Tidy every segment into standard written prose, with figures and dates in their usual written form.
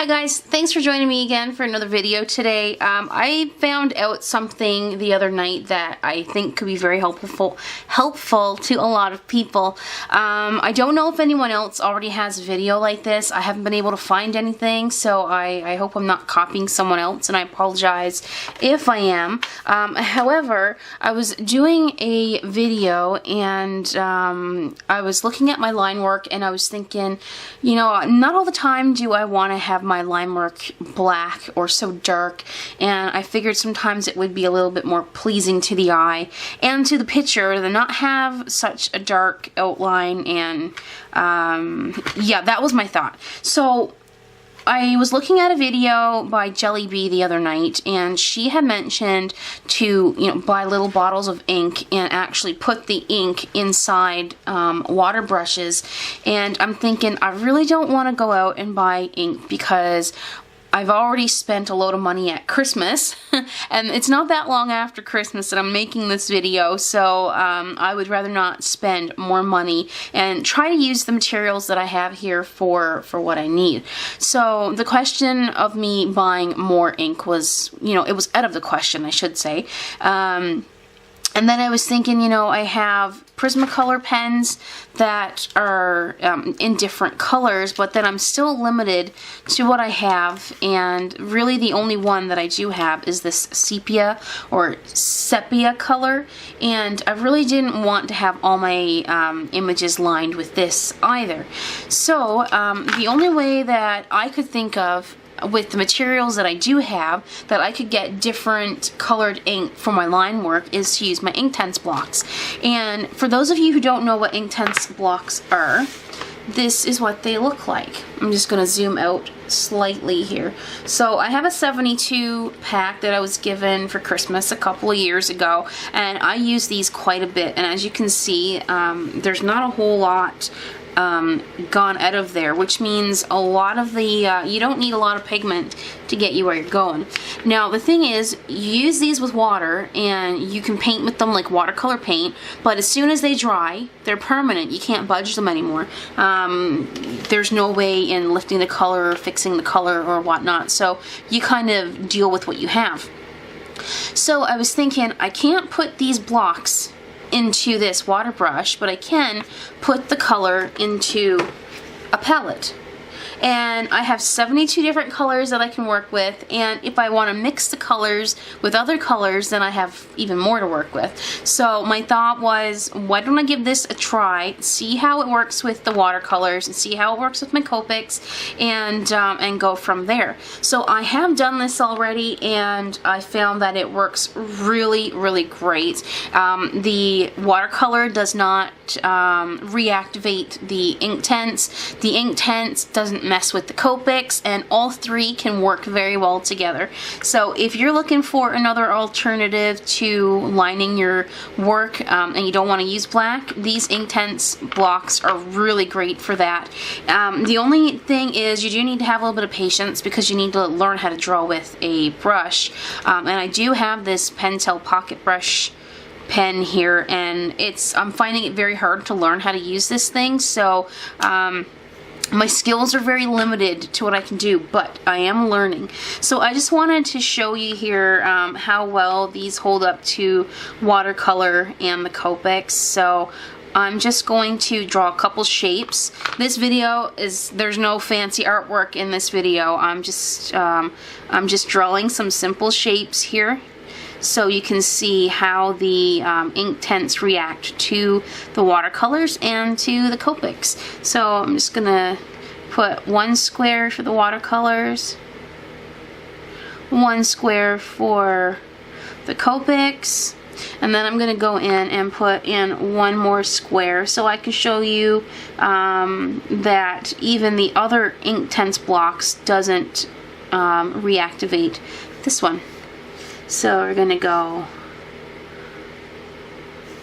Hi guys, thanks for joining me again for another video today. I found out something the other night that I think could be very helpful to a lot of people. I don't know if anyone else already has a video like this. I haven't been able to find anything, so I hope I'm not copying someone else, and I apologize if I am. However, I was doing a video and I was looking at my line work and I was thinking, you know, not all the time do I want to have my line work black or so dark, and I figured sometimes it would be a little bit more pleasing to the eye and to the picture to not have such a dark outline, and yeah, that was my thought. So I was looking at a video by Jelly Bee the other night, and she had mentioned to, you know, buy little bottles of ink and actually put the ink inside water brushes. And I'm thinking, I really don't want to go out and buy ink because I've already spent a load of money at Christmas, and it's not that long after Christmas that I'm making this video, so I would rather not spend more money and try to use the materials that I have here for what I need. So the question of me buying more ink was, you know, it was out of the question, I should say. And then I was thinking, you know, I have Prismacolor pens that are in different colors, but then I'm still limited to what I have, and really the only one that I do have is this sepia color, and I really didn't want to have all my images lined with this either. So the only way that I could think of with the materials that I do have that I could get different colored ink for my line work is to use my Inktense blocks. And for those of you who don't know what Inktense blocks are, this is what they look like. I'm just going to zoom out slightly here. So I have a 72 pack that I was given for Christmas a couple of years ago, and I use these quite a bit, and as you can see, there's not a whole lot gone out of there, which means a lot of the you don't need a lot of pigment to get you where you're going. Now the thing is, you use these with water and you can paint with them like watercolor paint, but as soon as they dry, they're permanent. You can't budge them anymore. There's no way in lifting the color or fixing the color or whatnot, so you kind of deal with what you have. So I was thinking, I can't put these blocks into this water brush, but I can put the color into a palette. And I have 72 different colors that I can work with, and if I want to mix the colors with other colors, then I have even more to work with. So my thought was, why don't I give this a try, see how it works with the watercolors, and see how it works with my Copics, and go from there. So I have done this already, and I found that it works really, really great. The watercolor does not reactivate the Inktense. The Inktense doesn't mess with the Copics, and all three can work very well together. So if you're looking for another alternative to lining your work and you don't want to use black, these Inktense blocks are really great for that. The only thing is, you do need to have a little bit of patience because you need to learn how to draw with a brush. And I do have this Pentel pocket brush pen here, and I'm finding it very hard to learn how to use this thing, so my skills are very limited to what I can do, but I am learning. So I just wanted to show you here how well these hold up to watercolor and the Copics. So I'm just going to draw a couple shapes. This video there's no fancy artwork in this video. I'm just drawing some simple shapes here, so you can see how the Inktense react to the watercolors and to the Copics. So I'm just going to put one square for the watercolors, one square for the Copics, and then I'm going to go in and put in one more square so I can show you that even the other Inktense blocks doesn't reactivate this one. So we're going to go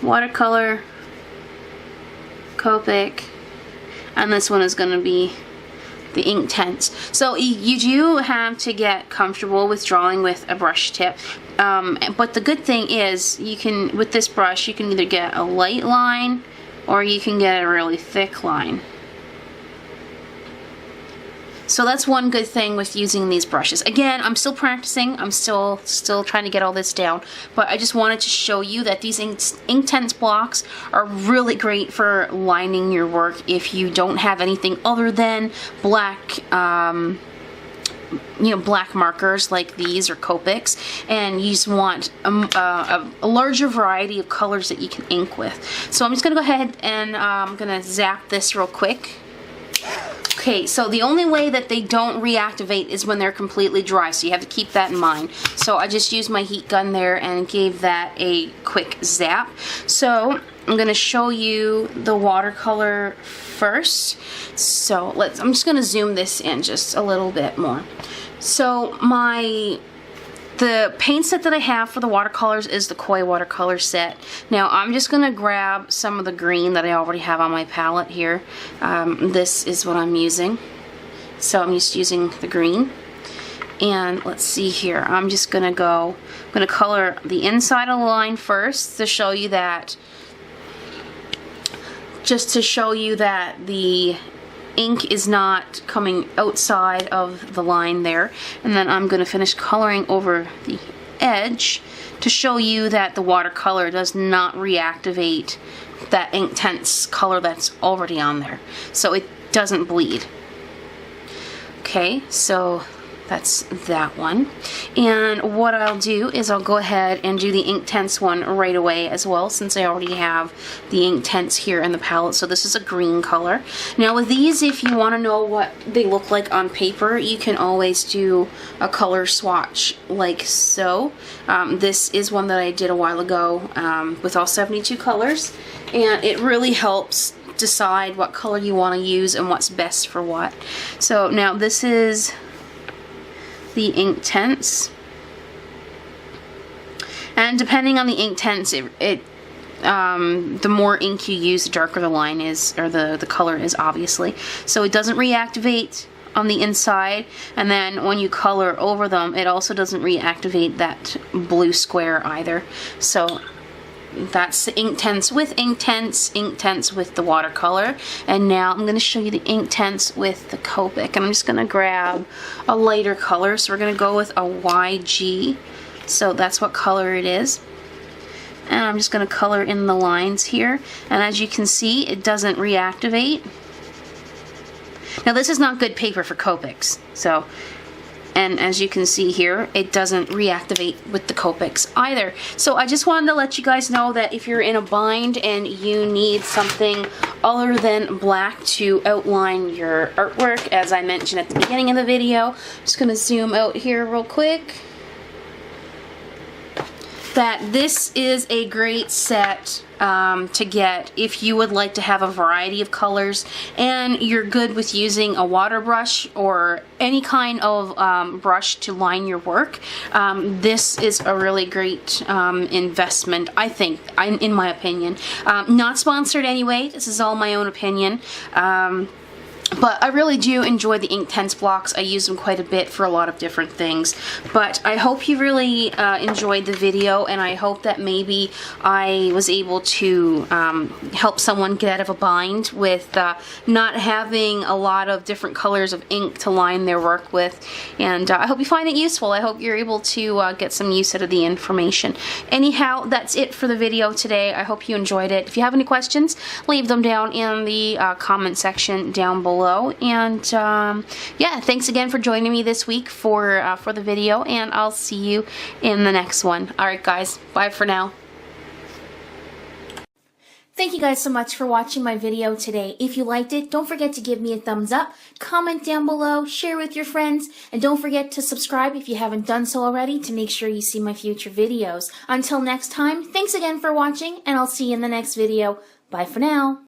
watercolor, Copic, and this one is going to be the Inktense. So you do have to get comfortable with drawing with a brush tip, but the good thing is, you can, with this brush, you can either get a light line or you can get a really thick line. So that's one good thing with using these brushes. Again, I'm still practicing. I'm still trying to get all this down. But I just wanted to show you that these Inktense blocks are really great for lining your work if you don't have anything other than black, black markers like these or Copics, and you just want a larger variety of colors that you can ink with. So I'm just going to go ahead and I'm going to zap this real quick. Okay, so the only way that they don't reactivate is when they're completely dry, so you have to keep that in mind. So I just used my heat gun there and gave that a quick zap. So I'm going to show you the watercolor first. So I'm just going to zoom this in just a little bit more. So the paint set that I have for the watercolors is the Koi watercolor set. Now I'm just going to grab some of the green that I already have on my palette here. This is what I'm using. So I'm just using the green. And let's see here. I'm just going to color the inside of the line first to show you that, the ink is not coming outside of the line there. And then I'm going to finish coloring over the edge to show you that the watercolor does not reactivate that Inktense color that's already on there. So it doesn't bleed. Okay, so that's that one. And what I'll do is I'll go ahead and do the Inktense one right away as well, since I already have the Inktense here in the palette. So this is a green color. Now with these, if you want to know what they look like on paper, you can always do a color swatch like so. This is one that I did a while ago with all 72 colors, and it really helps decide what color you want to use and what's best for what. So now this is the Inktense, and depending on the Inktense, the more ink you use, the darker the line is, or the color is, obviously. So it doesn't reactivate on the inside, and then when you color over them, it also doesn't reactivate that blue square either. So that's the Inktense with Inktense with the watercolor. And now I'm going to show you the Inktense with the Copic. And I'm just going to grab a lighter color. So we're going to go with a YG. So that's what color it is. And I'm just going to color in the lines here. And as you can see, it doesn't reactivate. Now this is not good paper for Copics. And as you can see here, it doesn't reactivate with the Copics either. So I just wanted to let you guys know that if you're in a bind and you need something other than black to outline your artwork, as I mentioned at the beginning of the video, I'm just going to zoom out here real quick, that this is a great set to get if you would like to have a variety of colors and you're good with using a water brush or any kind of brush to line your work. This is a really great investment, I think, in my opinion. Not sponsored anyway, this is all my own opinion. But I really do enjoy the Inktense blocks. I use them quite a bit for a lot of different things. But I hope you really enjoyed the video, and I hope that maybe I was able to help someone get out of a bind with not having a lot of different colors of ink to line their work with. And I hope you find it useful. I hope you're able to get some use out of the information. Anyhow, that's it for the video today. I hope you enjoyed it. If you have any questions, leave them down in the comment section down below. And yeah, thanks again for joining me this week for the video, and I'll see you in the next one. Alright guys, bye for now. Thank you guys so much for watching my video today. If you liked it, don't forget to give me a thumbs up, comment down below, share with your friends, and don't forget to subscribe if you haven't done so already to make sure you see my future videos. Until next time, thanks again for watching, and I'll see you in the next video. Bye for now.